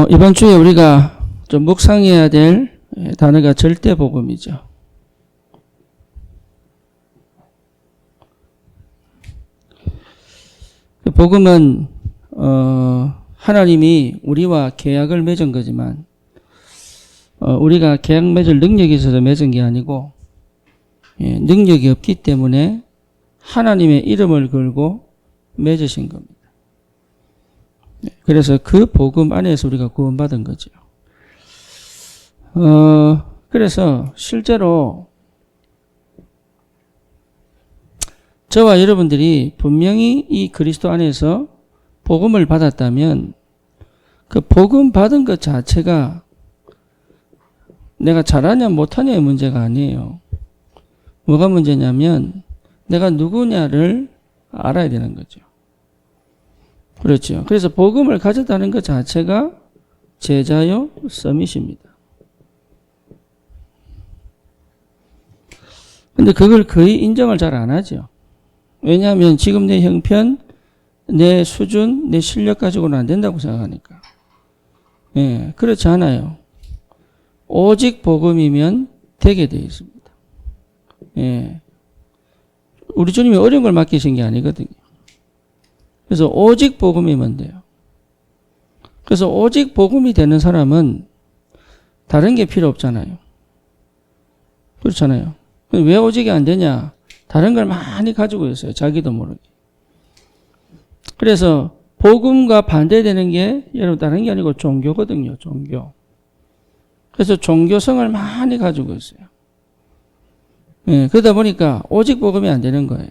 이번 주에 우리가 좀 묵상해야 될 단어가 절대복음이죠. 복음은 하나님이 우리와 계약을 맺은 거지만 우리가 계약 맺을 능력이 있어서 맺은 게 아니고 능력이 없기 때문에 하나님의 이름을 걸고 맺으신 겁니다. 그래서 그 복음 안에서 우리가 구원받은 거죠. 그래서 실제로 저와 여러분들이 분명히 이 그리스도 안에서 복음을 받았다면 그 복음 받은 것 자체가 내가 잘하냐 못하냐의 문제가 아니에요. 뭐가 문제냐면 내가 누구냐를 알아야 되는 거죠. 그렇죠. 그래서 복음을 가졌다는 것 자체가 제자요 서밋입니다. 근데 그걸 거의 인정을 잘 안 하죠. 왜냐하면 지금 내 형편, 내 수준, 내 실력 가지고는 안 된다고 생각하니까. 그렇지 않아요. 오직 복음이면 되게 되어 있습니다. 우리 주님이 어려운 걸 맡기신 게 아니거든요. 그래서 오직 복음이면 돼요. 그래서 오직 복음이 되는 사람은 다른 게 필요 없잖아요. 그렇잖아요. 왜 오직이 안 되냐? 다른 걸 많이 가지고 있어요. 자기도 모르게. 그래서 복음과 반대되는 게 여러분 다른 게 아니고 종교거든요. 종교. 그래서 종교성을 많이 가지고 있어요. 그러다 보니까 오직 복음이 안 되는 거예요.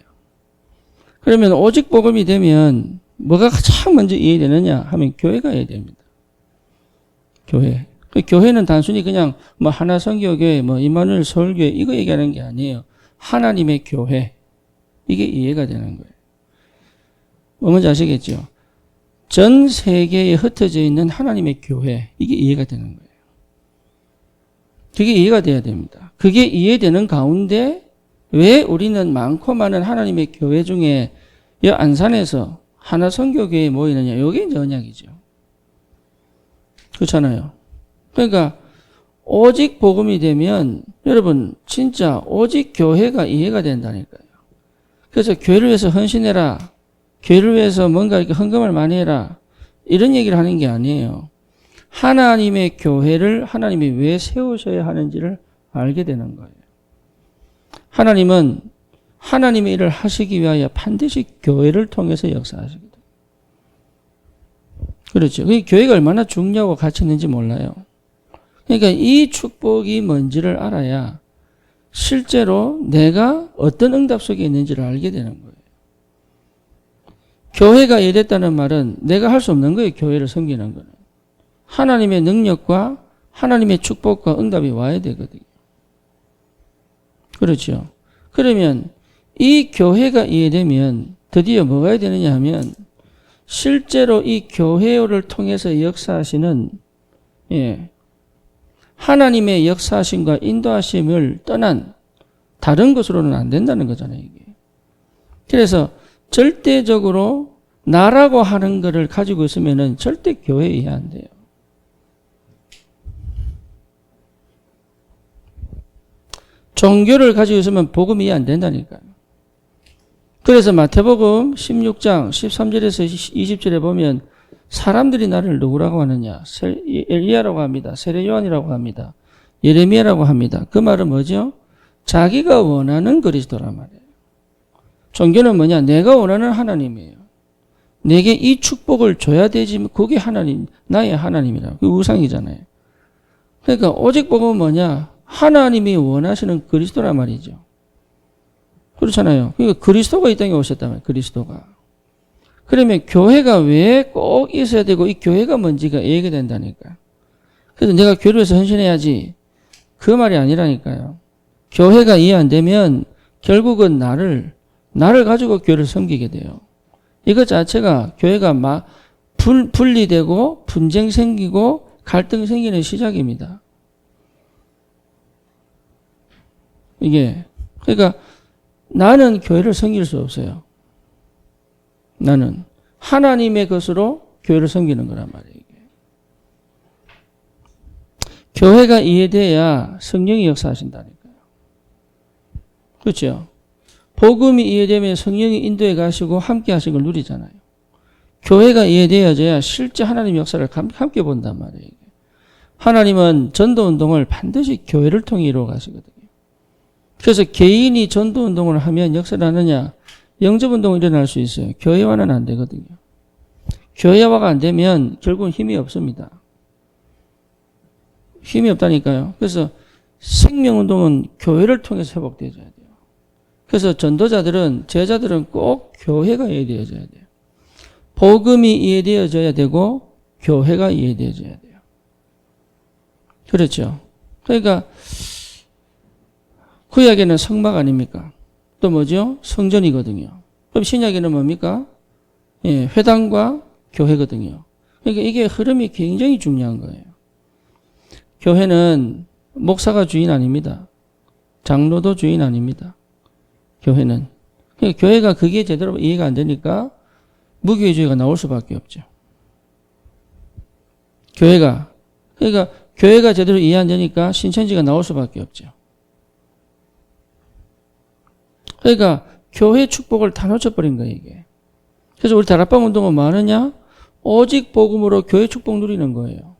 그러면 오직 복음이 되면 뭐가 가장 먼저 이해되느냐 하면 교회가 이해됩니다. 교회. 교회는 단순히 그냥 뭐 하나선교교회, 뭐 임마누엘 서울교회 이거 얘기하는 게 아니에요. 하나님의 교회. 이게 이해가 되는 거예요. 뭔지 아시겠죠? 전 세계에 흩어져 있는 하나님의 교회. 이게 이해가 되는 거예요. 그게 이해가 돼야 됩니다. 그게 이해되는 가운데 왜 우리는 많고 많은 하나님의 교회 중에 이 안산에서 하나선교교회에 모이느냐. 이게 이제 언약이죠. 그렇잖아요. 그러니까 오직 복음이 되면 여러분 진짜 오직 교회가 이해가 된다니까요. 그래서 교회를 위해서 헌신해라. 교회를 위해서 뭔가 이렇게 헌금을 많이 해라. 이런 얘기를 하는 게 아니에요. 하나님의 교회를 하나님이 왜 세우셔야 하는지를 알게 되는 거예요. 하나님은 하나님의 일을 하시기 위하여 반드시 교회를 통해서 역사하시거든요. 그렇죠. 그 교회가 얼마나 중요하고 가치 있는지 몰라요. 그러니까 이 축복이 뭔지를 알아야 실제로 내가 어떤 응답 속에 있는지를 알게 되는 거예요. 교회가 이랬다는 말은 내가 할 수 없는 거예요. 교회를 섬기는 거는. 하나님의 능력과 하나님의 축복과 응답이 와야 되거든요. 그렇죠. 그러면 이 교회가 이해되면 드디어 뭐가 해야 되느냐 하면 실제로 이 교회를 통해서 역사하시는 하나님의 역사하심과 인도하심을 떠난 다른 것으로는 안 된다는 거잖아요. 이게. 그래서 절대적으로 나라고 하는 것을 가지고 있으면은 절대 교회 이해 안 돼요. 종교를 가지고 있으면 복음 이해 안 된다니까요. 그래서 마태복음 16장 13절에서 20절에 보면 사람들이 나를 누구라고 하느냐? 엘리야라고 합니다. 세례 요한이라고 합니다. 예레미야라고 합니다. 그 말은 뭐죠? 자기가 원하는 그리스도란 말이에요. 종교는 뭐냐? 내가 원하는 하나님이에요. 내게 이 축복을 줘야 되지만 그게 하나님, 나의 하나님이라고. 그게 우상이잖아요. 그러니까 오직 복음은 뭐냐? 하나님이 원하시는 그리스도란 말이죠. 그렇잖아요. 그러니까 그리스도가 이 땅에 오셨다면 그리스도가. 그러면 교회가 왜 꼭 있어야 되고 이 교회가 뭔지가 이해가 된다니까요. 그래서 내가 교회를 위해서 헌신해야지. 그 말이 아니라니까요. 교회가 이해 안 되면 결국은 나를 가지고 교회를 섬기게 돼요. 이것 자체가 교회가 막 분리되고 분쟁 생기고 갈등 생기는 시작입니다. 이게 그러니까 나는 교회를 섬길 수 없어요. 나는 하나님의 것으로 교회를 섬기는 거란 말이에요. 교회가 이해돼야 성령이 역사하신다니까요. 그렇죠? 복음이 이해되면 성령이 인도해 가시고 함께 하신 걸 누리잖아요. 교회가 이해되어져야 실제 하나님 역사를 함께 본단 말이에요. 하나님은 전도운동을 반드시 교회를 통해 이루어 가시거든요. 그래서 개인이 전도운동을 하면 역사를 하느냐? 영접운동이 일어날 수 있어요. 교회와는 안 되거든요. 교회화가 안 되면 결국은 힘이 없습니다. 힘이 없다니까요. 그래서 생명운동은 교회를 통해서 회복되어져야 돼요. 그래서 전도자들은, 제자들은 꼭 교회가 이해되어져야 돼요. 복음이 이해되어져야 되고 교회가 이해되어져야 돼요. 그렇죠. 그러니까 구약에는 성막 아닙니까? 또 뭐죠? 성전이거든요. 그럼 신약에는 뭡니까? 예, 회당과 교회거든요. 그러니까 이게 흐름이 굉장히 중요한 거예요. 교회는 목사가 주인 아닙니다. 장로도 주인 아닙니다. 교회는. 그러니까 교회가 그게 제대로 이해가 안 되니까 무교회주의가 나올 수밖에 없죠. 그러니까 교회가 제대로 이해 안 되니까 신천지가 나올 수밖에 없죠. 그러니까 교회 축복을 다 놓쳐버린 거예요, 이게. 그래서 우리 다락방 운동은 뭐 하느냐? 오직 복음으로 교회 축복 누리는 거예요.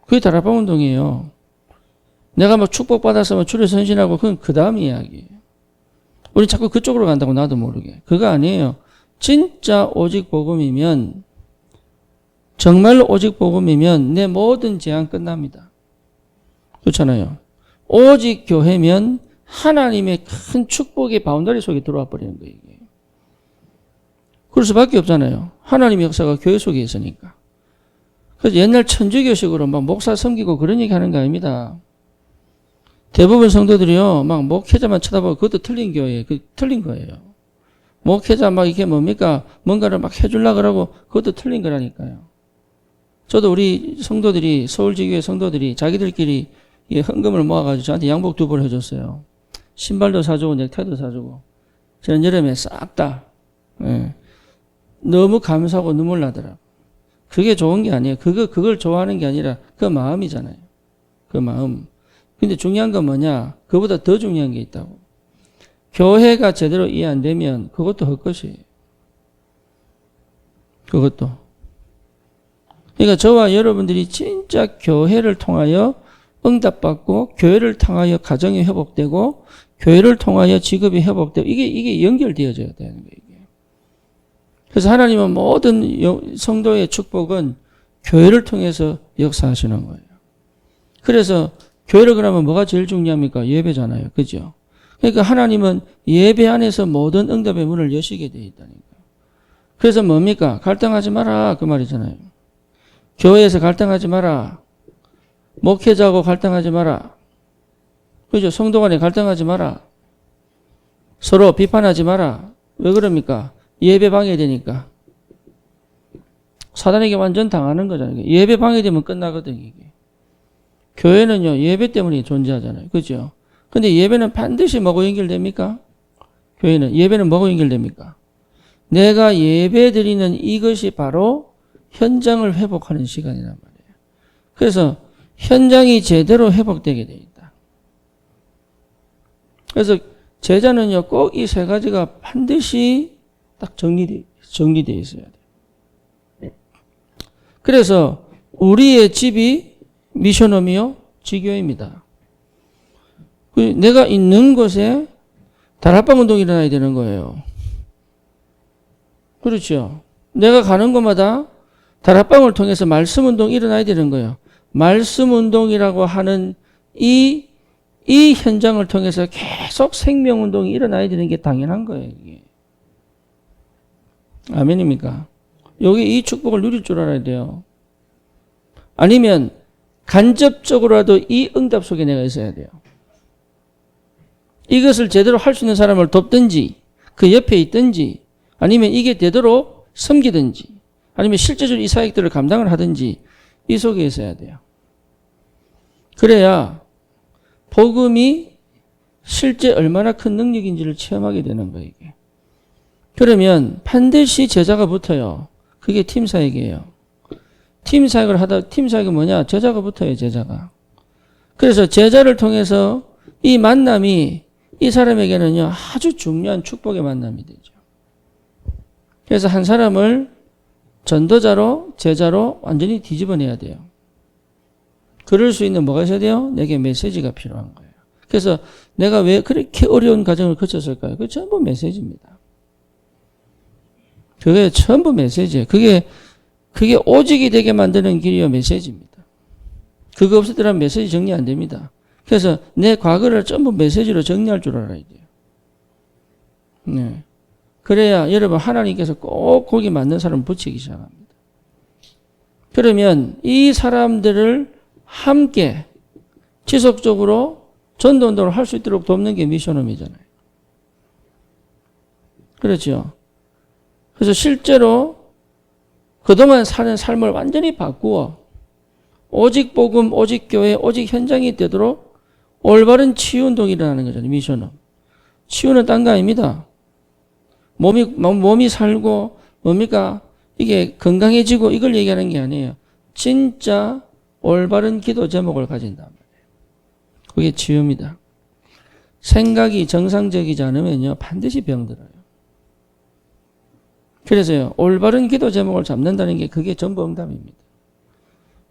그게 다락방 운동이에요. 내가 뭐 축복받아서 주를 선신하고 그건 그 다음 이야기예요. 우리 자꾸 그쪽으로 간다고 나도 모르게. 그거 아니에요. 진짜 오직 복음이면, 정말로 오직 복음이면 내 모든 재앙 끝납니다. 그렇잖아요. 오직 교회면 하나님의 큰 축복의 바운더리 속에 들어와 버리는 거예요. 이게. 그럴 수밖에 없잖아요. 하나님의 역사가 교회 속에 있으니까. 그래서 옛날 천주교식으로 막 목사 섬기고 그런 얘기 하는 거 아닙니다. 대부분 성도들이요, 막 목회자만 쳐다보고 그것도 틀린 교회예요. 그 틀린 거예요. 목회자 막 이게 뭡니까? 뭔가를 막 해주려고 그러고 그것도 틀린 거라니까요. 저도 우리 성도들이, 서울지교회 성도들이 자기들끼리 헌금을 모아가지고 저한테 양복 2벌 해줬어요. 신발도 사주고 넥타이도 사주고. 저는 여름에 싹 다. 예. 너무 감사하고 눈물 나더라고. 그게 좋은 게 아니에요. 그걸 좋아하는 게 아니라 그 마음이잖아요. 그 마음. 근데 중요한 건 뭐냐? 그보다 더 중요한 게 있다고. 교회가 제대로 이해 안 되면 그것도 헛것이에요. 그것도. 그러니까 저와 여러분들이 진짜 교회를 통하여 응답받고 교회를 통하여 가정이 회복되고 교회를 통하여 직업이 회복되고 이게 연결되어져야 되는 거예요. 이게. 그래서 하나님은 모든 성도의 축복은 교회를 통해서 역사하시는 거예요. 그래서 교회를 그러면 뭐가 제일 중요합니까? 예배잖아요. 그죠? 그러니까 하나님은 예배 안에서 모든 응답의 문을 여시게 되어 있다니까. 그래서 뭡니까? 갈등하지 마라. 그 말이잖아요. 교회에서 갈등하지 마라. 목회자하고 갈등하지 마라. 그죠? 성도 간에 갈등하지 마라. 서로 비판하지 마라. 왜 그럽니까? 예배 방해되니까. 사단에게 완전 당하는 거잖아요. 예배 방해되면 끝나거든요, 이게. 교회는요, 예배 때문에 존재하잖아요. 그죠? 근데 예배는 반드시 뭐고 연결됩니까? 예배는 뭐고 연결됩니까? 내가 예배 드리는 이것이 바로 현장을 회복하는 시간이란 말이에요. 그래서 현장이 제대로 회복되게 되어 있다. 그래서 제자는요, 꼭 이 세 가지가 반드시 딱 정리되어 있어야 돼요. 그래서 우리의 집이 미션홈이요, 지교회입니다. 내가 있는 곳에 다락방 운동이 일어나야 되는 거예요. 그렇죠. 내가 가는 곳마다 다락방을 통해서 말씀 운동이 일어나야 되는 거예요. 말씀 운동이라고 하는 이 현장을 통해서 계속 생명 운동이 일어나야 되는 게 당연한 거예요. 이게. 아멘입니까? 여기 이 축복을 누릴 줄 알아야 돼요. 아니면 간접적으로라도 이 응답 속에 내가 있어야 돼요. 이것을 제대로 할 수 있는 사람을 돕든지 그 옆에 있든지 아니면 이게 되도록 섬기든지 아니면 실제적으로 이 사역들을 감당을 하든지 이 속에 있어야 돼요. 그래야 복음이 실제 얼마나 큰 능력인지를 체험하게 되는 거예요. 이게. 그러면 반드시 제자가 붙어요. 그게 팀 사역이에요. 팀 사역이 뭐냐? 제자가 붙어요, 제자가. 그래서 제자를 통해서 이 만남이 이 사람에게는요, 아주 중요한 축복의 만남이 되죠. 그래서 한 사람을 전도자로, 제자로 완전히 뒤집어내야 돼요. 그럴 수 있는 뭐가 있어야 돼요? 내게 메시지가 필요한 거예요. 그래서 내가 왜 그렇게 어려운 과정을 거쳤을까요? 그게 전부 메시지입니다. 그게 전부 메시지예요. 그게 오직이 되게 만드는 길이요, 메시지입니다. 그거 없었더라면 메시지 정리 안 됩니다. 그래서 내 과거를 전부 메시지로 정리할 줄 알아야 돼요. 네. 그래야 여러분 하나님께서 꼭 거기 맞는 사람을 붙이기 시작합니다. 그러면 이 사람들을 함께 지속적으로 전도운동을 할 수 있도록 돕는 게 미션홈이잖아요. 그렇죠. 그래서 실제로 그동안 사는 삶을 완전히 바꾸어 오직 복음, 오직 교회, 오직 현장이 되도록 올바른 치유운동이 일어나는 거잖아요. 미션홈. 치유는 딴 거 아닙니다. 몸이 살고 뭡니까? 이게 건강해지고 이걸 얘기하는 게 아니에요. 진짜 올바른 기도 제목을 가진단 말이에요. 그게 치유입니다. 생각이 정상적이지 않으면요, 반드시 병들어요. 그래서요, 올바른 기도 제목을 잡는다는 게 그게 전부 응답입니다.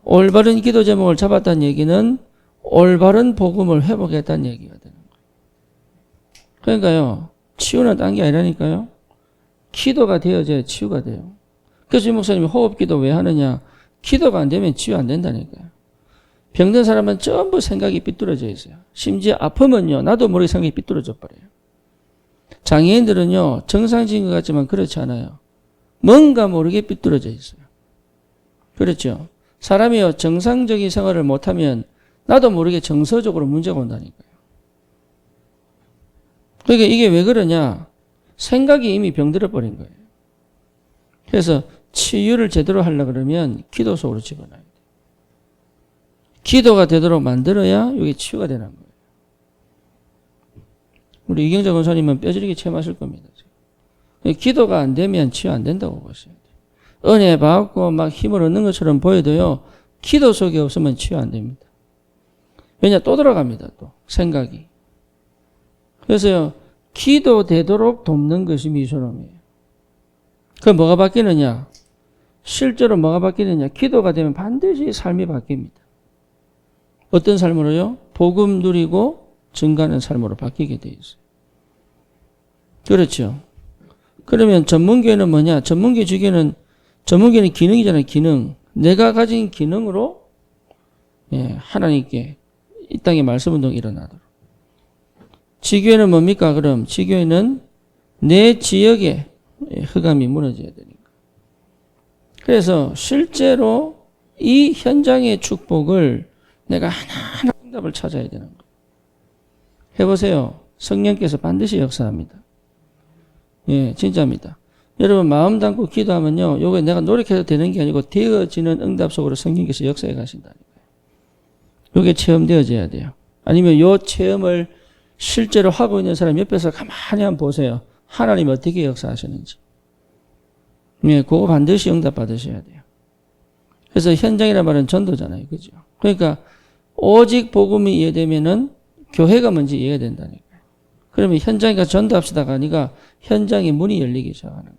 올바른 기도 제목을 잡았다는 얘기는 올바른 복음을 회복했다는 얘기가 되는 거예요. 그러니까요, 치유는 딴 게 아니라니까요. 기도가 되어져야 치유가 돼요. 그래서 이 목사님이 호흡기도 왜 하느냐? 기도가 안 되면 치유 안 된다니까요. 병든 사람은 전부 생각이 삐뚤어져 있어요. 심지어 아프면요, 나도 모르게 생각이 삐뚤어져 버려요. 장애인들은요, 정상적인 것 같지만 그렇지 않아요. 뭔가 모르게 삐뚤어져 있어요. 그렇죠. 사람이요, 정상적인 생활을 못하면 나도 모르게 정서적으로 문제가 온다니까요. 그러니까 이게 왜 그러냐? 생각이 이미 병들어 버린 거예요. 그래서 치유를 제대로 하려고 그러면 기도 속으로 집어넣어야 돼요. 기도가 되도록 만들어야 이게 치유가 되는 거예요. 우리 이경자 권사님은 뼈저리게 체험하실 겁니다. 기도가 안 되면 치유 안 된다고 보셔야 돼요. 은혜 받고 막 힘을 얻는 것처럼 보여도요, 기도 속에 없으면 치유 안 됩니다. 왜냐? 또 들어갑니다. 또 생각이. 그래서요, 기도 되도록 돕는 것이 미션홈이에요. 그럼 뭐가 바뀌느냐? 실제로 뭐가 바뀌느냐? 기도가 되면 반드시 삶이 바뀝니다. 어떤 삶으로요? 복음 누리고 증가하는 삶으로 바뀌게 돼 있어요. 그렇죠. 그러면 전문교회는 뭐냐? 전문교회는 기능이잖아요. 기능. 내가 가진 기능으로 하나님께 이 땅에 말씀운동이 일어나도록. 지교회는 뭡니까? 그럼 지교회는 내 지역에 흑암이 무너져야 되니까. 그래서 실제로 이 현장의 축복을 내가 하나하나 응답을 찾아야 되는 거예요. 해보세요. 성령께서 반드시 역사합니다. 예, 진짜입니다. 여러분 마음 담고 기도하면요, 요게 내가 노력해서 되는 게 아니고 되어지는 응답 속으로 성령께서 역사해 가신다니까요. 요게 체험되어져야 돼요. 아니면 요 체험을 실제로 하고 있는 사람 옆에서 가만히 한번 보세요. 하나님 어떻게 역사하시는지. 예, 그거 반드시 응답 받으셔야 돼요. 그래서 현장이란 말은 전도잖아요. 그죠? 그러니까 오직 복음이 이해되면은 교회가 먼저 이해가 된다니까요. 그러면 현장에 가서 전도합시다가 아니라 현장의 문이 열리기 시작하는 거예요.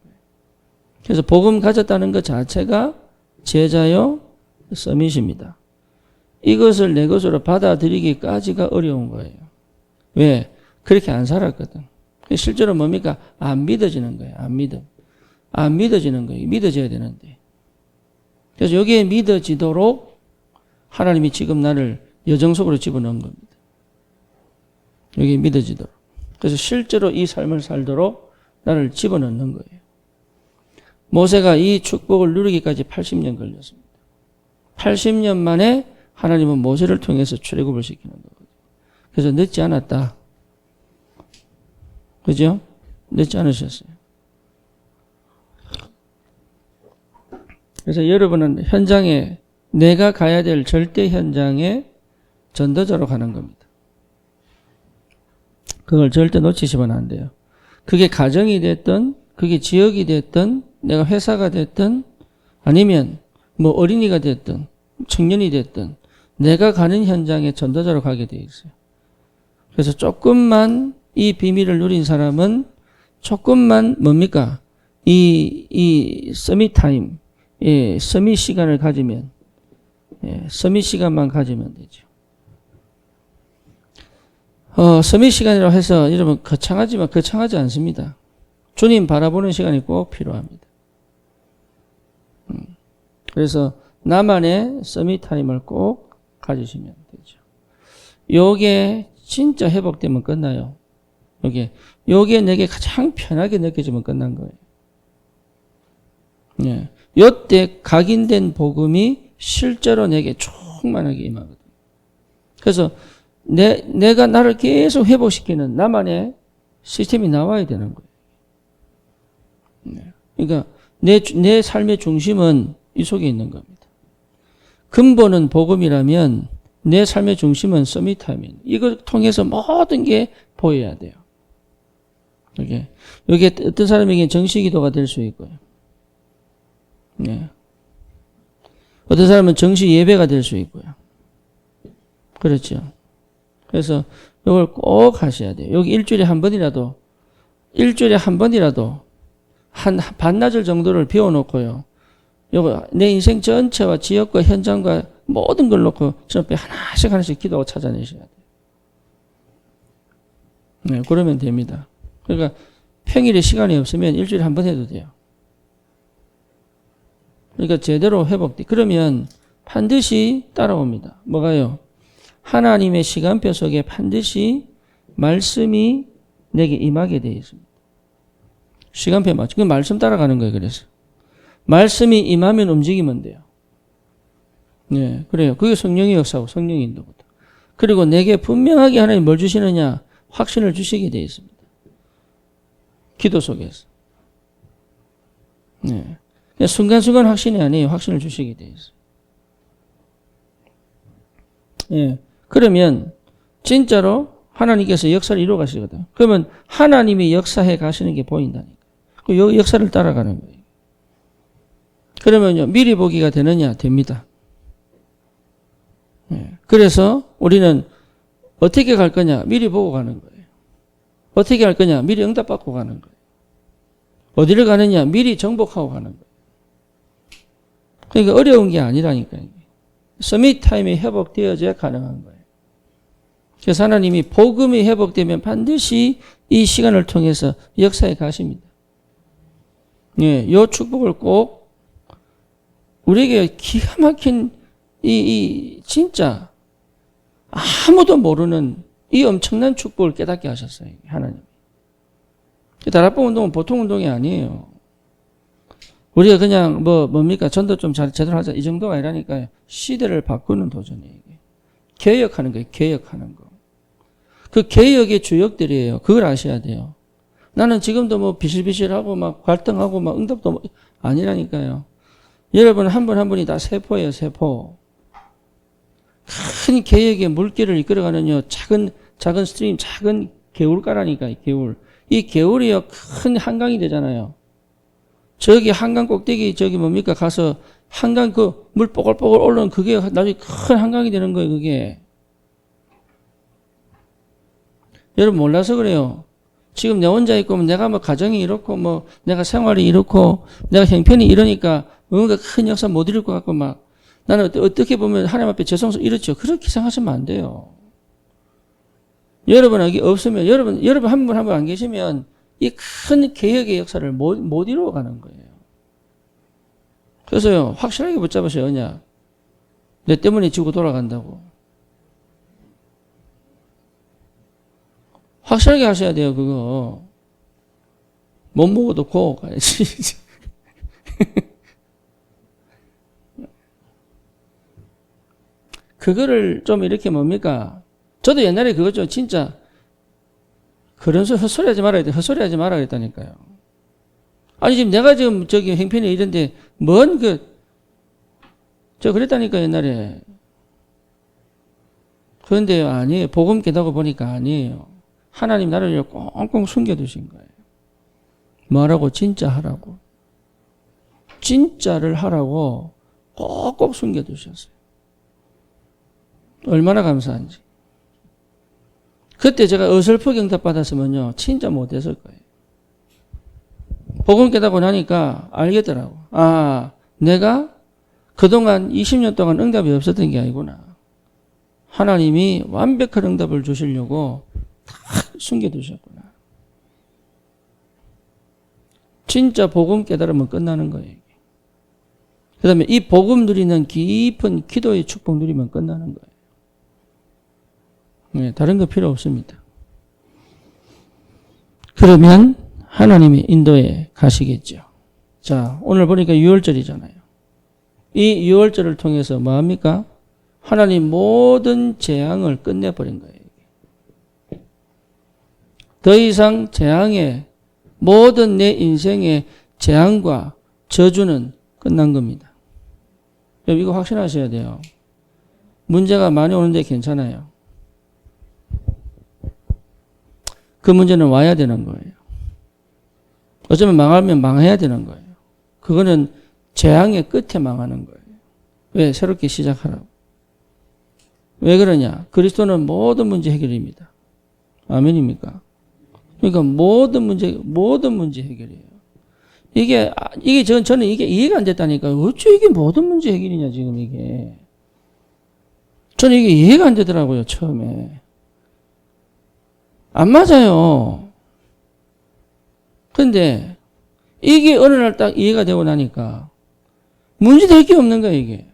그래서 복음 가졌다는 것 자체가 제자요 서밋입니다. 이것을 내 것으로 받아들이기까지가 어려운 거예요. 왜? 그렇게 안 살았거든. 실제로 뭡니까? 안 믿어지는 거예요. 안 믿어지는 거예요. 믿어져야 되는데. 그래서 여기에 믿어지도록 하나님이 지금 나를 여정 속으로 집어넣은 겁니다. 여기에 믿어지도록. 그래서 실제로 이 삶을 살도록 나를 집어넣는 거예요. 모세가 이 축복을 누리기까지 80년 걸렸습니다. 80년 만에 하나님은 모세를 통해서 출애굽을 시키는 거거든요. 그래서 늦지 않았다. 그죠? 늦지 않으셨어요. 그래서 여러분은 현장에 내가 가야 될 절대 현장에 전도자로 가는 겁니다. 그걸 절대 놓치시면 안 돼요. 그게 가정이 됐든 그게 지역이 됐든 내가 회사가 됐든 아니면 뭐 어린이가 됐든 청년이 됐든 내가 가는 현장에 전도자로 가게 돼 있어요. 그래서 조금만 이 비밀을 누린 사람은 조금만 뭡니까? 이 서밋 타임, 예, 서밋 시간을 가지면, 예, 서밋 시간만 가지면 되죠. 서밋 시간이라고 해서 여러분 거창하지만 거창하지 않습니다. 주님 바라보는 시간이 꼭 필요합니다. 그래서 나만의 서밋 타임을 꼭 가지시면 되죠. 요게 진짜 회복되면 끝나요. 요게 내게 가장 편하게 느껴지면 끝난 거예요. 예. 요때 각인된 복음이 실제로 내게 충만하게 임하거든요. 그래서 내가 나를 계속 회복시키는 나만의 시스템이 나와야 되는 거예요. 예. 그러니까 내 삶의 중심은 이 속에 있는 겁니다. 근본은 복음이라면 내 삶의 중심은 서밋타임입니다. 이걸 통해서 모든 게 보여야 돼요. 이게 어떤 사람에게는 정시기도가 될 수 있고요. 네. 어떤 사람은 정시 예배가 될 수 있고요. 그렇죠. 그래서 이걸 꼭 하셔야 돼요. 여기 일주일에 한 번이라도 한 반나절 정도를 비워놓고요. 요거 내 인생 전체와 지역과 현장과 모든 걸 놓고 저 앞에 하나씩 기도하고 찾아내셔야 돼요. 네, 그러면 됩니다. 그러니까 평일에 시간이 없으면 일주일에 한 번 해도 돼요. 그러니까 제대로 회복돼. 그러면 반드시 따라옵니다. 뭐가요? 하나님의 시간표 속에 반드시 말씀이 내게 임하게 되어 있습니다. 시간표에 맞죠. 그 말씀 따라가는 거예요. 그래서 말씀이 임하면 움직이면 돼요. 네, 그래요. 그게 성령의 역사고 성령의 인도부터. 그리고 내게 분명하게 하나님 뭘 주시느냐? 확신을 주시게 되어 있습니다. 기도 속에서. 네. 순간순간 확신이 아니에요. 확신을 주시게 되어 있어요. 예. 그러면 진짜로 하나님께서 역사를 이루어 가시거든. 그러면 하나님이 역사해 가시는 게 보인다니까. 그 역사를 따라가는 거예요. 그러면요, 미리 보기가 되느냐? 됩니다. 예. 그래서 우리는 어떻게 갈 거냐? 미리 보고 가는 거예요. 어떻게 할 거냐? 미리 응답받고 가는 거예요. 어디를 가느냐? 미리 정복하고 가는 거예요. 그러니까 어려운 게 아니라니까요. 서밋 타임이 회복되어져야 가능한 거예요. 그래서 하나님이 복음이 회복되면 반드시 이 시간을 통해서 역사에 가십니다. 예, 요 축복을 꼭 우리에게 기가 막힌 진짜 아무도 모르는 이 엄청난 축복을 깨닫게 하셨어요. 하나님. 다락방 운동은 보통 운동이 아니에요. 우리가 그냥 뭡니까? 전도 좀 제대로 하자. 이 정도가 아니라니까요. 시대를 바꾸는 도전이에요. 이게. 개혁하는 거예요. 개혁하는 거. 그 개혁의 주역들이에요. 그걸 아셔야 돼요. 나는 지금도 비실비실하고 막 갈등하고 막 응답도 아니라니까요. 여러분 한 분 한 분이 다 세포예요. 세포. 큰 개혁의 물길을 이끌어가는요. 작은 스트림, 작은 개울가라니까요. 개울. 이 개울이요. 큰 한강이 되잖아요. 저기 한강 꼭대기 뭡니까? 가서 한강 그 물 뽀글뽀글 올라오는 그게 나중에 큰 한강이 되는 거예요. 그게. 여러분 몰라서 그래요. 지금 내 혼자 있고 내가 가정이 이렇고 내가 생활이 이렇고 내가 형편이 이러니까 뭔가 큰 역사 못 이룰 것 같고 나는 어떻게 보면 하나님 앞에 죄송스러워 이렇죠. 그렇게 생각하시면 안 돼요. 여러분 여기 없으면 여러분 한 분 안 계시면 이 큰 개혁의 역사를 못 이루어가는 거예요. 그래서요, 확실하게 붙잡으셔야 하냐. 내 때문에 지구 돌아간다고. 확실하게 하셔야 돼요, 그거. 못 먹어도 고 가야지. 그거를 좀 이렇게 뭡니까? 저도 옛날에 그거 좀 진짜 그런 헛소리 하지 말아야 돼. 헛소리 하지 말아야 겠다니까요. 아니, 지금 내가 지금 저기 행편이 이런데, 저 그랬다니까, 옛날에. 그런데요, 아니에요. 복음 깨닫고 보니까 아니에요. 하나님 나를 꽁꽁 숨겨두신 거예요. 뭐하라고? 진짜 하라고. 진짜를 하라고 꼭꼭 숨겨두셨어요. 얼마나 감사한지. 그때 제가 어설프게 응답 받았으면요, 진짜 못했을 거예요. 복음 깨닫고 나니까 알겠더라고. 아, 내가 그동안 20년 동안 응답이 없었던 게 아니구나. 하나님이 완벽한 응답을 주시려고 다 숨겨두셨구나. 진짜 복음 깨달으면 끝나는 거예요. 그 다음에 이 복음 누리는 깊은 기도의 축복 누리면 끝나는 거예요. 네, 다른 거 필요 없습니다. 그러면 하나님의 인도에 가시겠죠. 자, 오늘 보니까 6월절이잖아요. 이 6월절을 통해서 뭐합니까? 하나님 모든 재앙을 끝내버린 거예요. 더 이상 재앙의 모든 내 인생의 재앙과 저주는 끝난 겁니다. 여러분 이거 확신하셔야 돼요. 문제가 많이 오는데 괜찮아요. 그 문제는 와야 되는 거예요. 어쩌면 망하면 망해야 되는 거예요. 그거는 재앙의 끝에 망하는 거예요. 왜? 새롭게 시작하라고. 왜 그러냐? 그리스도는 모든 문제 해결입니다. 아멘입니까? 그러니까 모든 문제 해결이에요. 저는 이게 이해가 안 됐다니까. 어째 이게 모든 문제 해결이냐, 지금 이게. 저는 이게 이해가 안 되더라고요, 처음에. 안 맞아요. 근데 이게 어느 날 딱 이해가 되고 나니까 문제될 게 없는 거야, 이게.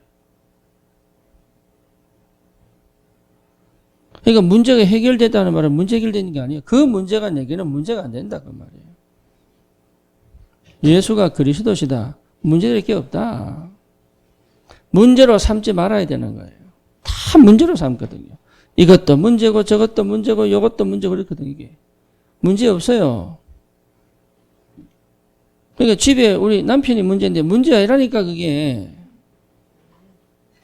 그러니까 문제가 해결됐다는 말은 문제 해결되는 게 아니에요. 그 문제가 내게는 문제가 안 된다, 그 말이에요. 예수가 그리스도시다. 문제될 게 없다. 문제로 삼지 말아야 되는 거예요. 다 문제로 삼거든요. 이것도 문제고 저것도 문제고 이것도 문제고 그렇거든요, 이게. 문제 없어요. 그러니까 집에 우리 남편이 문제인데 문제 아니라니까 그게.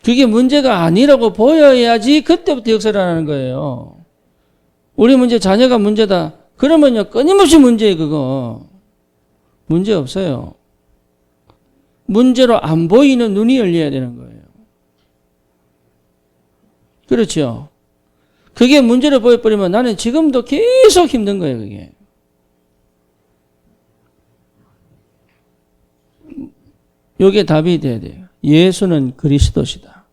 그게 문제가 아니라고 보여야지 그때부터 역사를 하는 거예요. 우리 문제 자녀가 문제다. 그러면요 끊임없이 문제예요 그거. 문제 없어요. 문제로 안 보이는 눈이 열려야 되는 거예요. 그렇죠. 그게 문제로 보여버리면 나는 지금도 계속 힘든 거예요 그게. 요게 답이 돼야 돼요. 예수는 그리스도시다.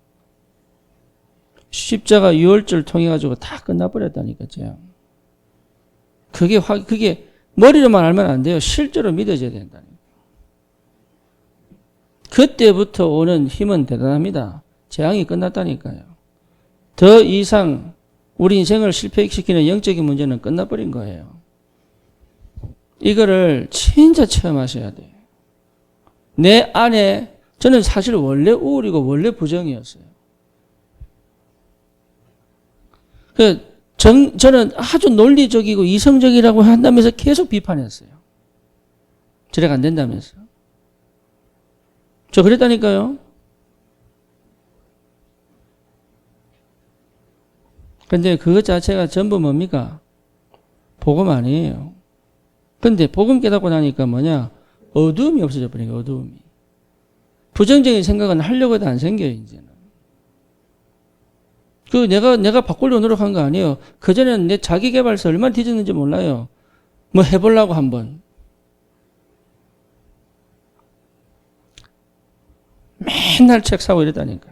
십자가 유월절 통해 가지고 다 끝나버렸다니까요. 그게 머리로만 알면 안 돼요. 실제로 믿어져야 된다니까. 그때부터 오는 힘은 대단합니다. 재앙이 끝났다니까요. 더 이상 우리 인생을 실패시키는 영적인 문제는 끝나버린 거예요. 이거를 진짜 체험하셔야 돼요. 내 안에 저는 사실 원래 우울이고 원래 부정이었어요. 저는 아주 논리적이고 이성적이라고 한다면서 계속 비판했어요. 저래가 안 된다면서. 저 그랬다니까요. 근데 그것 자체가 전부 뭡니까? 복음 아니에요. 근데 복음 깨닫고 나니까 뭐냐? 어두움이 없어져 버린 거예요, 어두움이. 부정적인 생각은 하려고 해도 안 생겨요, 이제는. 내가 바꾸려고 노력한 거 아니에요. 그전에는 내 자기 개발서 얼마나 뒤졌는지 몰라요. 뭐 해보려고 한번. 맨날 책 사고 이랬다니까.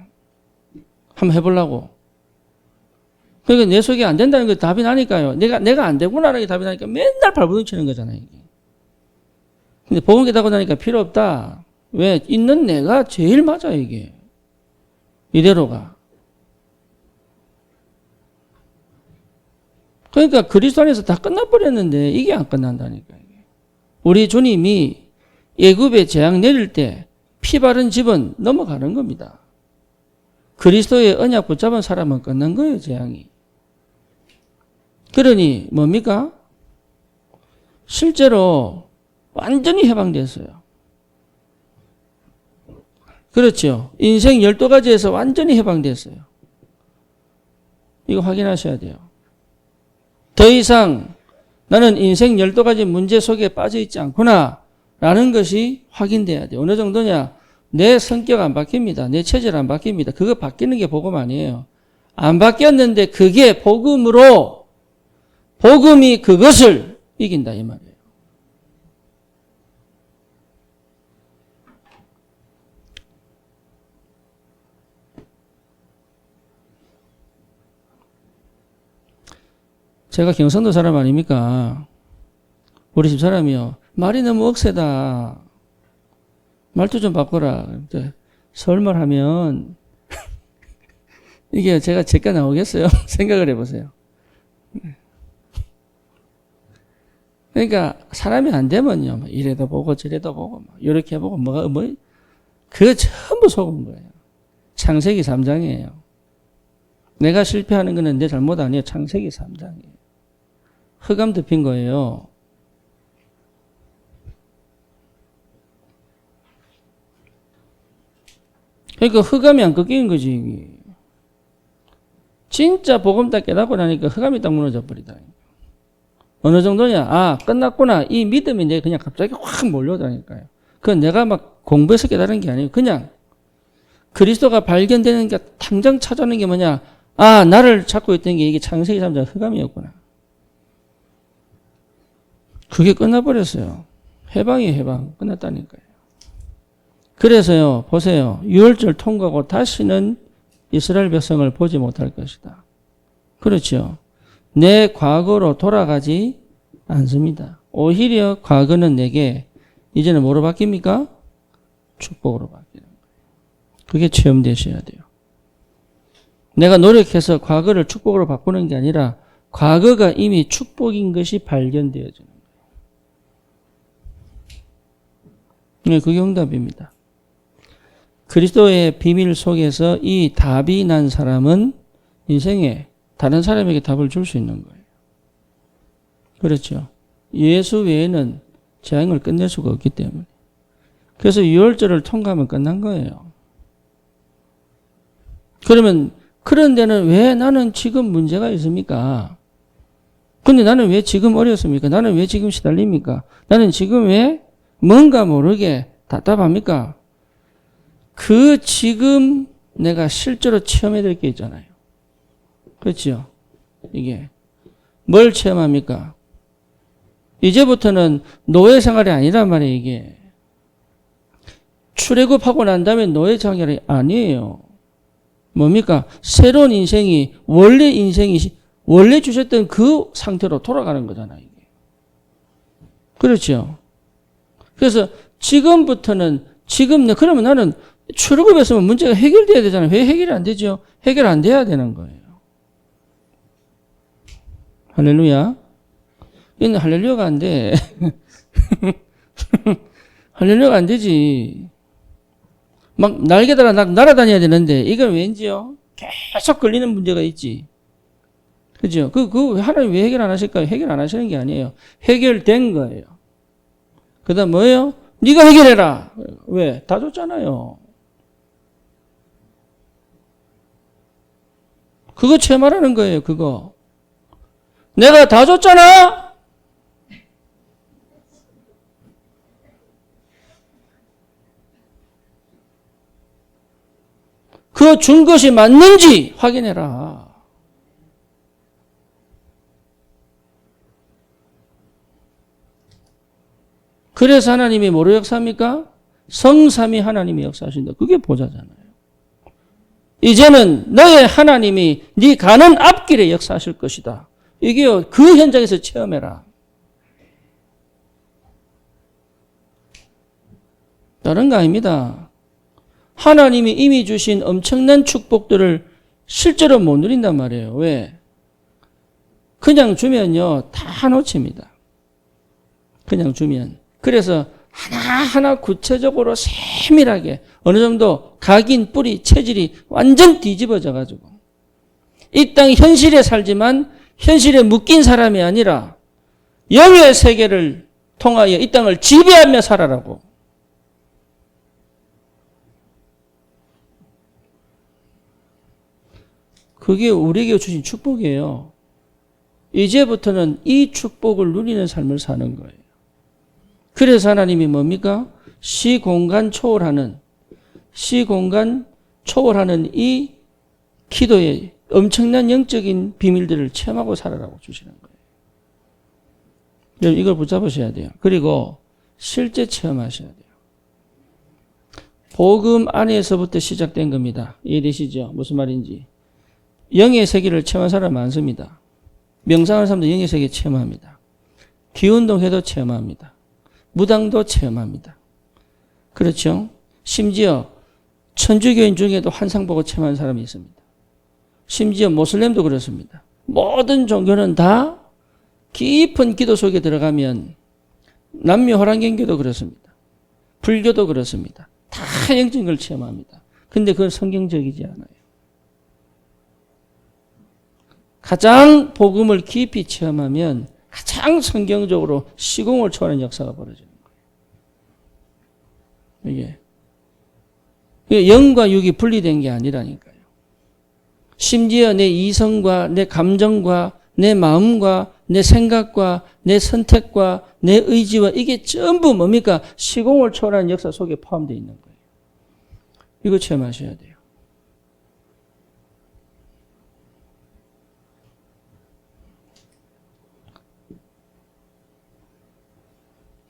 한번 해보려고. 그러니까 내 속에 안 된다는 게 답이 나니까요. 내가 안 되구나라는 게 답이 나니까 맨날 발버둥 치는 거잖아요, 이게. 근데 복음 깨닫고 나니까 필요 없다. 왜? 있는 내가 제일 맞아, 이게. 이대로가. 그러니까 그리스도 안에서 다 끝나버렸는데 이게 안 끝난다니까. 우리 주님이 애굽에 재앙 내릴 때 피 바른 집은 넘어가는 겁니다. 그리스도의 언약 붙잡은 사람은 끝난 거예요, 재앙이. 그러니 뭡니까? 실제로 완전히 해방됐어요. 그렇죠. 인생 12가지에서 완전히 해방됐어요. 이거 확인하셔야 돼요. 더 이상 나는 인생 12가지 문제 속에 빠져 있지 않구나 라는 것이 확인돼야 돼요. 어느 정도냐? 내 성격 안 바뀝니다. 내 체질 안 바뀝니다. 그거 바뀌는 게 복음 아니에요. 안 바뀌었는데 그게 복음으로 복음이 그것을 이긴다 이 말이에요. 제가 경상도 사람 아닙니까? 우리 집 사람이요. 말이 너무 억세다. 말투 좀 바꿔라. 서울말 하면 이게 제가 나오겠어요? 생각을 해보세요. 그러니까 사람이 안 되면요. 이래도 보고 저래도 보고 이렇게 보고 그거 전부 속은 거예요. 창세기 3장이에요. 내가 실패하는 거는 내 잘못 아니에요. 창세기 3장이에요. 흑암 덮인 거예요. 그러니까 흑암이 안 꺾이는 거지. 이게. 진짜 복음 딱 깨닫고 나니까 흑암이 딱 무너져 버리다. 어느 정도냐? 끝났구나. 이 믿음이 내 그냥 갑자기 확 몰려오다니까요. 그건 내가 막 공부해서 깨달은 게 아니에요. 그냥 그리스도가 발견되는 게 당장 찾아오는 게 뭐냐? 나를 찾고 있던 게 이게 창세기 3장 흑암이었구나. 그게 끝나버렸어요. 해방이에요, 해방. 끝났다니까요. 그래서요, 보세요. 유월절 통과하고 다시는 이스라엘 백성을 보지 못할 것이다. 그렇죠. 내 과거로 돌아가지 않습니다. 오히려 과거는 내게 이제는 뭐로 바뀝니까? 축복으로 바뀌는 거예요. 그게 체험되셔야 돼요. 내가 노력해서 과거를 축복으로 바꾸는 게 아니라 과거가 이미 축복인 것이 발견되어지는 거예요. 네, 그게 응답입니다. 그리스도의 비밀 속에서 이 답이 난 사람은 인생에 다른 사람에게 답을 줄 수 있는 거예요. 그렇죠. 예수 외에는 재앙을 끝낼 수가 없기 때문에. 그래서 유월절을 통과하면 끝난 거예요. 그러면 그런 데는 왜 나는 지금 문제가 있습니까? 근데 나는 왜 지금 어렵습니까? 나는 왜 지금 시달립니까? 나는 지금 왜 뭔가 모르게 답답합니까? 그 지금 내가 실제로 체험해야 될 게 있잖아요. 그렇죠? 이게 뭘 체험합니까? 이제부터는 노예 생활이 아니란 말이에요. 이게 출애굽하고 난 다음에 노예 생활이 아니에요. 뭡니까? 새로운 인생이 원래 주셨던 그 상태로 돌아가는 거잖아요. 이게. 그렇죠? 그래서 지금부터는 그러면 나는 출애굽했으면 문제가 해결돼야 되잖아요. 왜 해결이 안 되죠? 해결 안 돼야 되는 거예요. 할렐루야. 이는 할렐루야가 안 돼. 할렐루야가 안 되지. 막 날개 달아 날아다녀야 되는데 이건 왠지요? 계속 걸리는 문제가 있지. 그죠? 하나님 왜 해결 안 하실까요? 해결 안 하시는 게 아니에요. 해결된 거예요. 그 다음 뭐예요? 네가 해결해라. 왜? 다 줬잖아요. 그거 체험하라는 거예요. 그거. 내가 다 줬잖아. 그 준 것이 맞는지 확인해라. 그래서 하나님이 뭐로 역사합니까? 성삼위 하나님이 역사하신다. 그게 보좌잖아요. 이제는 너의 하나님이 네 가는 앞길에 역사하실 것이다. 이게요, 그 현장에서 체험해라. 다른 거 아닙니다. 하나님이 이미 주신 엄청난 축복들을 실제로 못 누린단 말이에요. 왜? 그냥 주면요, 다 놓칩니다. 그냥 주면. 그래서 하나하나 구체적으로 세밀하게 어느 정도 각인, 뿌리, 체질이 완전 뒤집어져 가지고 이 땅 현실에 살지만 현실에 묶인 사람이 아니라 영의 세계를 통하여 이 땅을 지배하며 살아라고. 그게 우리에게 주신 축복이에요. 이제부터는 이 축복을 누리는 삶을 사는 거예요. 그래서 하나님이 뭡니까? 시공간 초월하는 시공간 초월하는 이 기도의 엄청난 영적인 비밀들을 체험하고 살아라고 주시는 거예요. 여러분 이걸 붙잡으셔야 돼요. 그리고 실제 체험하셔야 돼요. 복음 안에서부터 시작된 겁니다. 이해되시죠? 무슨 말인지. 영의 세계를 체험한 사람 많습니다. 명상하는 사람도 영의 세계 체험합니다. 기운동해도 체험합니다. 무당도 체험합니다. 그렇죠? 심지어 천주교인 중에도 환상 보고 체험하는 사람이 있습니다. 심지어 모슬렘도 그렇습니다. 모든 종교는 다 깊은 기도 속에 들어가면 남녀 호랑경교도 그렇습니다. 불교도 그렇습니다. 다 영적인 걸 체험합니다. 근데 그건 성경적이지 않아요. 가장 복음을 깊이 체험하면 가장 성경적으로 시공을 초월하는 역사가 벌어지는 거예요. 이게 영과 육이 분리된 게 아니라니까요. 심지어 내 이성과 내 감정과 내 마음과 내 생각과 내 선택과 내 의지와 이게 전부 뭡니까? 시공을 초월하는 역사 속에 포함되어 있는 거예요. 이거 체험하셔야 돼요.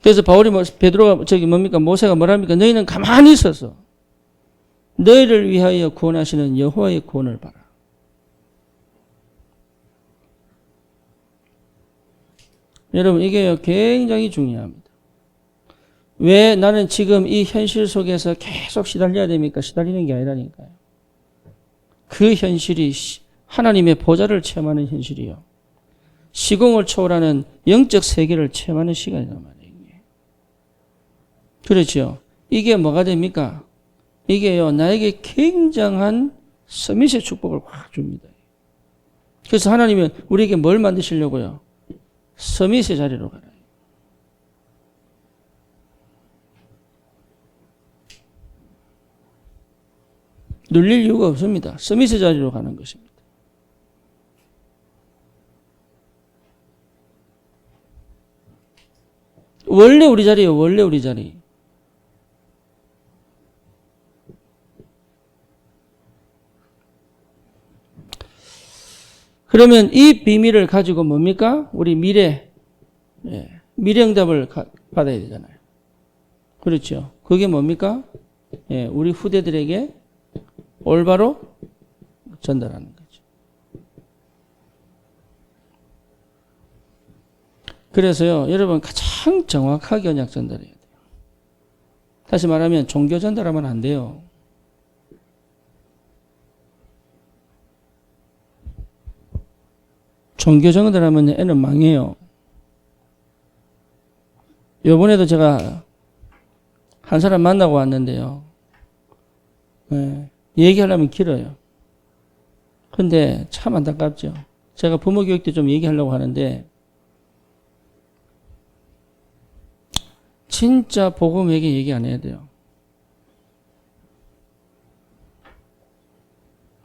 그래서 베드로가 모세가 뭐랍니까? 너희는 가만히 있어서 너희를 위하여 구원하시는 여호와의 구원을 봐라. 여러분 이게 굉장히 중요합니다. 왜 나는 지금 이 현실 속에서 계속 시달려야 됩니까? 시달리는 게 아니라니까요. 그 현실이 하나님의 보좌를 체험하는 현실이요. 시공을 초월하는 영적 세계를 체험하는 시간이란 말이에요. 그렇죠. 이게 뭐가 됩니까? 이게요, 나에게 굉장한 서밋의 축복을 확 줍니다. 그래서 하나님은 우리에게 뭘 만드시려고요? 서밋의 자리로 가라. 눌릴 이유가 없습니다. 서밋의 자리로 가는 것입니다. 원래 우리 자리예요. 원래 우리 자리. 그러면 이 비밀을 가지고 뭡니까? 우리 미래응답을 받아야 되잖아요. 그렇죠. 그게 뭡니까? 우리 후대들에게 올바로 전달하는 거죠. 그래서요, 여러분 가장 정확하게 언약 전달해야 돼요. 다시 말하면 종교 전달하면 안 돼요. 종교 전달하면 애는 망해요. 요번에도 제가 한 사람 만나고 왔는데요. 얘기하려면 길어요. 근데 참 안타깝죠. 제가 부모 교육 때 좀 얘기하려고 하는데 진짜 복음에게 얘기 안 해야 돼요.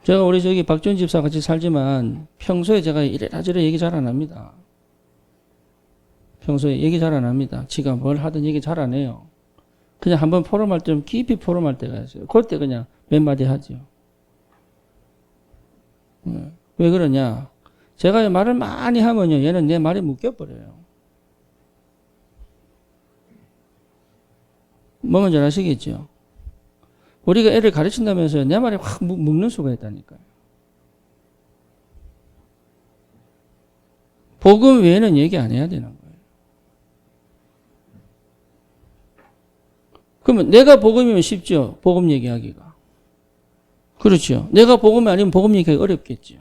제가 우리 박준 집사 같이 살지만 평소에 제가 이래라 저래 얘기 잘 안 합니다. 평소에 얘기 잘 안 합니다. 지가 뭘 하든 얘기 잘 안 해요. 그냥 한번 포럼할 때 좀 깊이 포럼할 때가 있어요. 그때 그냥 몇 마디 하죠. 왜 그러냐? 제가 말을 많이 하면요, 얘는 내 말에 묶여버려요. 뭔지 아시겠죠? 우리가 애를 가르친다면서요, 내 말에 확 묶는 수가 있다니까요. 복음 외에는 얘기 안 해야 되는 거예요. 그러면 내가 복음이면 쉽죠? 복음 얘기하기가. 그렇죠. 내가 복음이 아니면 복음 얘기하기 어렵겠죠.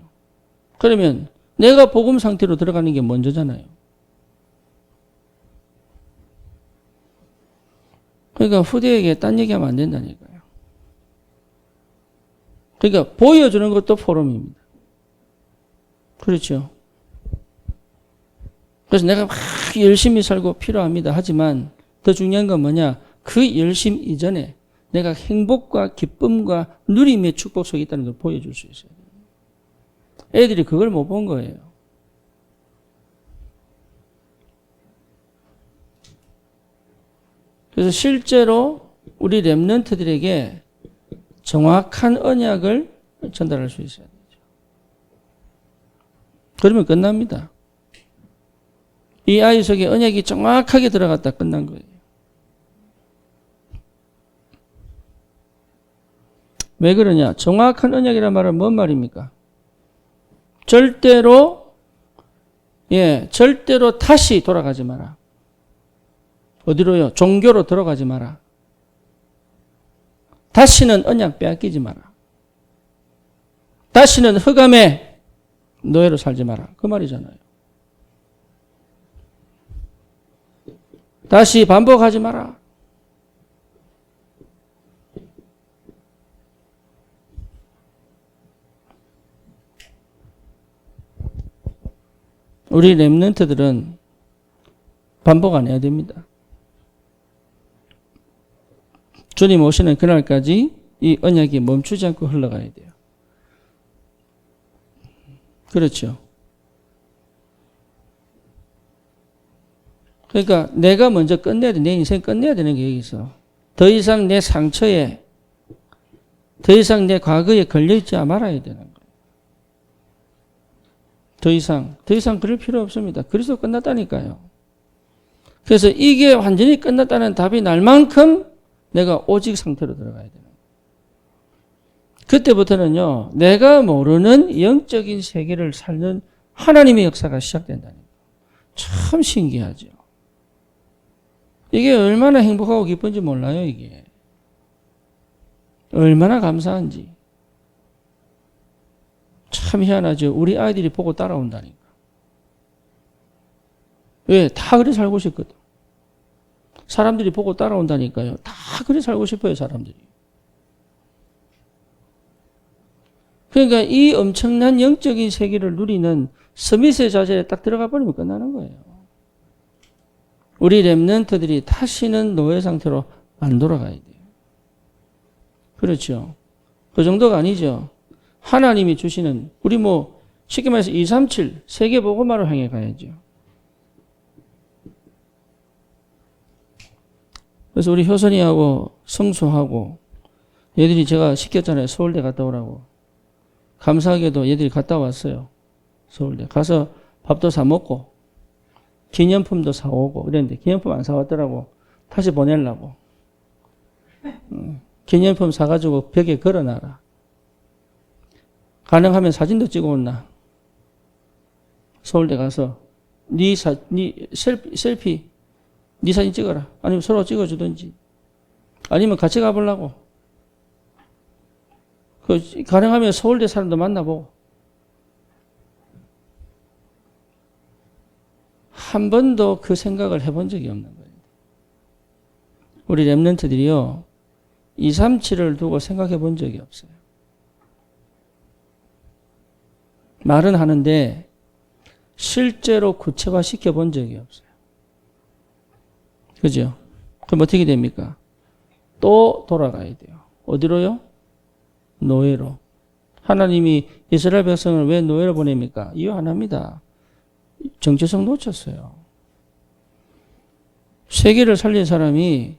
그러면 내가 복음 상태로 들어가는 게 먼저잖아요. 그러니까 후대에게 딴 얘기하면 안 된다니까요. 그러니까 보여주는 것도 포럼입니다. 그렇죠. 그래서 내가 막 열심히 살고 필요합니다. 하지만 더 중요한 건 뭐냐? 그 열심 이전에 내가 행복과 기쁨과 누림의 축복 속에 있다는 걸 보여줄 수 있어요. 애들이 그걸 못 본 거예요. 그래서 실제로 우리 렘넌트들에게 정확한 언약을 전달할 수 있어야 되죠. 그러면 끝납니다. 이 아이 속에 언약이 정확하게 들어갔다 끝난 거예요. 왜 그러냐? 정확한 언약이란 말은 뭔 말입니까? 절대로 다시 돌아가지 마라. 어디로요? 종교로 들어가지 마라. 다시는 언약 빼앗기지 마라. 다시는 흑암의 노예로 살지 마라. 그 말이잖아요. 다시 반복하지 마라. 우리 렘넌트들은 반복 안 해야 됩니다. 주님 오시는 그날까지 이 언약이 멈추지 않고 흘러가야 돼요. 그렇죠. 그러니까 내가 먼저 끝내야 돼. 내 인생 끝내야 되는 게 여기 있어. 더 이상 내 상처에, 더 이상 내 과거에 걸려있지 말아야 되는 거예요. 더 이상 그럴 필요 없습니다. 그래서 끝났다니까요. 그래서 이게 완전히 끝났다는 답이 날 만큼 내가 오직 상태로 들어가야 되는 거예요. 그때부터는요, 내가 모르는 영적인 세계를 살는 하나님의 역사가 시작된다니까. 참 신기하죠. 이게 얼마나 행복하고 기쁜지 몰라요, 이게. 얼마나 감사한지. 참 희한하죠. 우리 아이들이 보고 따라온다니까. 왜? 다 그래 살고 싶거든. 사람들이 보고 따라온다니까요. 다 그래 살고 싶어요, 사람들이. 그러니까 이 엄청난 영적인 세계를 누리는 스미스의 자세에 딱 들어가 버리면 끝나는 거예요. 우리 렘넌트들이 다시는 노예 상태로 안 돌아가야 돼요. 그렇죠. 그 정도가 아니죠. 하나님이 주시는, 우리 쉽게 말해서 237 세계복음화로 향해 가야죠. 그래서 우리 효선이하고 성수하고 얘들이 제가 시켰잖아요. 서울대 갔다 오라고. 감사하게도 얘들이 갔다 왔어요. 서울대. 가서 밥도 사 먹고 기념품도 사오고 그랬는데 기념품 안 사왔더라고. 다시 보내려고. 기념품 사가지고 벽에 걸어놔라. 가능하면 사진도 찍어온나. 서울대 가서 네 셀피 네 사진 찍어라. 아니면 서로 찍어주든지. 아니면 같이 가보려고. 가능하면 서울대 사람도 만나보고. 한 번도 그 생각을 해본 적이 없는 거예요. 우리 렘넌트들이요. 237을 두고 생각해 본 적이 없어요. 말은 하는데 실제로 구체화 시켜본 적이 없어요. 그죠? 그럼 어떻게 됩니까? 또 돌아가야 돼요. 어디로요? 노예로. 하나님이 이스라엘 백성을 왜 노예로 보냅니까? 이유 하나입니다. 정체성 놓쳤어요. 세계를 살린 사람이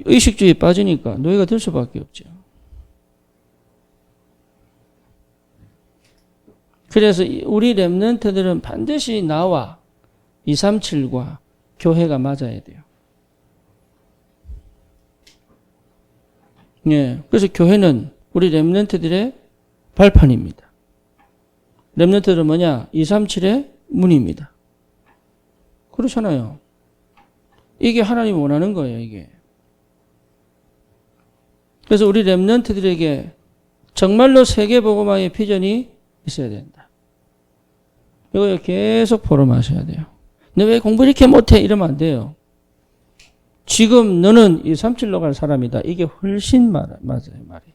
의식주의에 빠지니까 노예가 될 수밖에 없죠. 그래서 우리 렘넌트들은 반드시 나와 237과 교회가 맞아야 돼요. 예. 그래서 교회는 우리 렘넌트들의 발판입니다. 렘넌트들은 뭐냐? 237의 문입니다. 그렇잖아요. 이게 하나님이 원하는 거예요, 이게. 그래서 우리 렘넌트들에게 정말로 세계복음화의 비전이 있어야 된다. 이거 계속 포럼하셔야 돼요. 너 왜 공부 이렇게 못해? 이러면 안 돼요. 지금 너는 237로 갈 사람이다. 이게 훨씬 맞아요, 말이.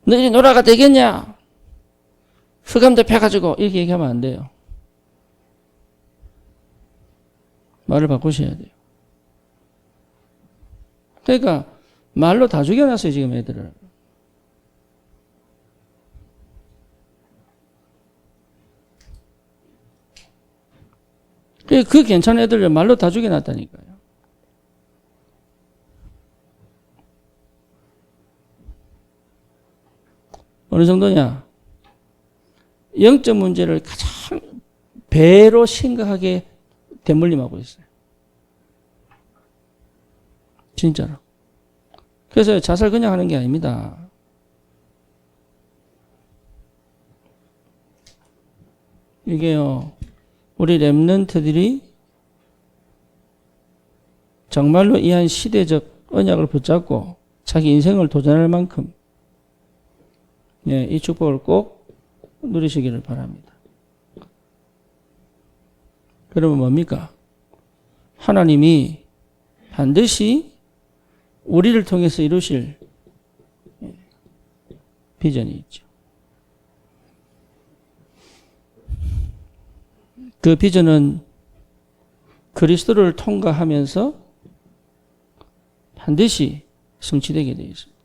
너 이제 노라가 되겠냐? 흑암대 펴가지고 이렇게 얘기하면 안 돼요. 말을 바꾸셔야 돼요. 그러니까 말로 다 죽여놨어요, 지금 애들을. 그 괜찮은 애들을 말로 다 죽여놨다니까요. 어느 정도냐? 영적 문제를 가장 배로 심각하게 대물림하고 있어요. 진짜로. 그래서 자살 그냥 하는 게 아닙니다. 이게요, 우리 렘넌트들이 정말로 이 한 시대적 언약을 붙잡고 자기 인생을 도전할 만큼 이 축복을 꼭 누리시기를 바랍니다. 그러면 뭡니까? 하나님이 반드시 우리를 통해서 이루실 비전이 있죠. 그 비전은 그리스도를 통과하면서 반드시 성취되게 되어 있습니다.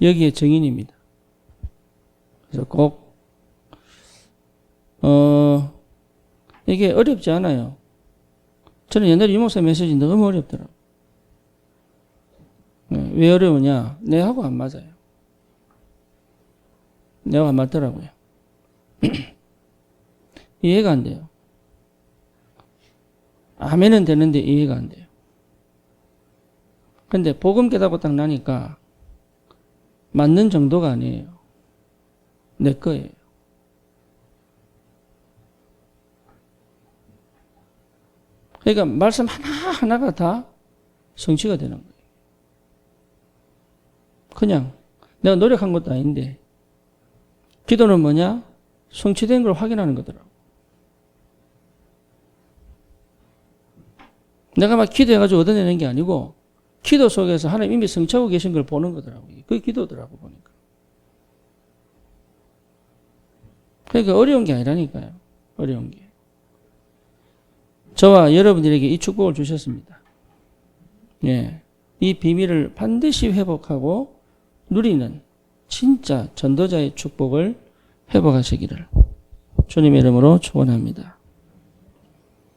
여기에 정인입니다. 그래서 꼭 이게 어렵지 않아요. 저는 옛날에 유목사 메시지 너무 어렵더라고요. 왜 어려우냐? 내하고 안 맞아요. 내하고 안 맞더라고요. 이해가 안 돼요. 아멘은 되는데 이해가 안 돼요. 근데 복음 깨닫고 딱 나니까 맞는 정도가 아니에요. 내 거예요. 그러니까 말씀 하나하나가 다 성취가 되는 거예요. 그냥 내가 노력한 것도 아닌데 기도는 뭐냐? 성취된 걸 확인하는 거더라고. 내가 막 기도해가지고 얻어내는 게 아니고 기도 속에서 하나님 이미 성취하고 계신 걸 보는 거더라고요. 그게 기도더라고 보니까. 그러니까 어려운 게 아니라니까요. 어려운 게. 저와 여러분들에게 이 축복을 주셨습니다. 예. 이 비밀을 반드시 회복하고 누리는 진짜 전도자의 축복을 회복하시기를 주님의 이름으로 축원합니다.